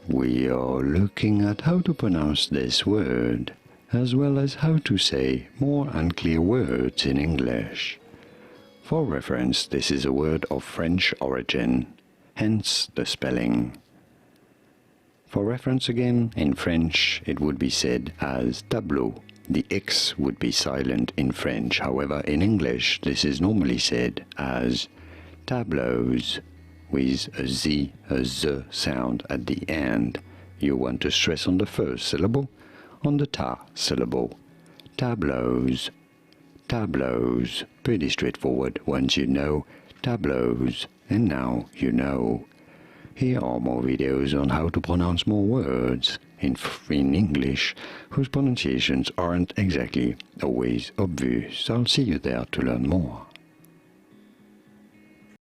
we are looking at how to pronounce this word, as well as how to say more unclear words in English. For reference, this is a word of French origin, hence the spelling. For reference again, in French it would be said as tableau. The X would be silent in French, however in English this is normally said as tableaux, with a Z, a Z sound at the end. You want to stress on the first syllable, on the ta syllable. Tableaux, tableaux. Pretty straightforward once you know tableaux, and now you know. Here are more videos on how to pronounce more words in English whose pronunciations aren't exactly always obvious. I'll see you there to learn more.